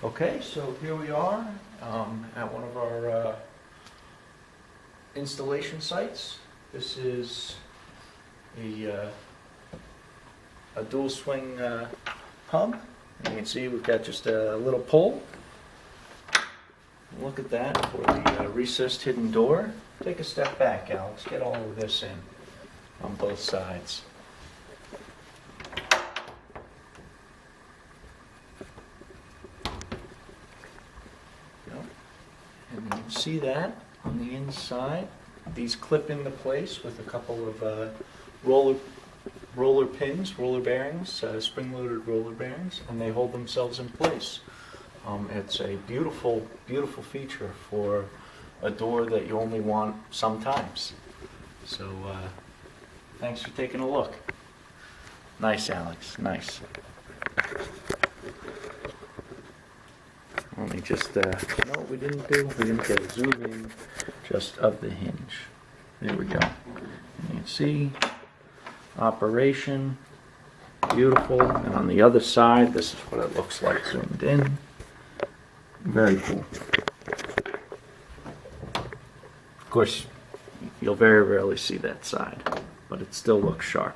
Okay, so here we are at one of our installation sites. This is a dual swing hub. You can see we've got just a little pole. Look at that for the recessed hidden door. Take a step back, Alex. Get all of this in on both sides. And you can see that on the inside. These clip into place with a couple of roller pins, roller bearings, spring-loaded roller bearings, and they hold themselves in place. It's a beautiful, beautiful feature for a door that you only want sometimes. So, thanks for taking a look. Nice, Alex, nice. Let me just, no, what we didn't do, we didn't get a zoom in just of the hinge. There we go. And you can see, operation, beautiful. And on the other side, this is what it looks like zoomed in. Very cool. Of course, you'll very rarely see that side, but it still looks sharp.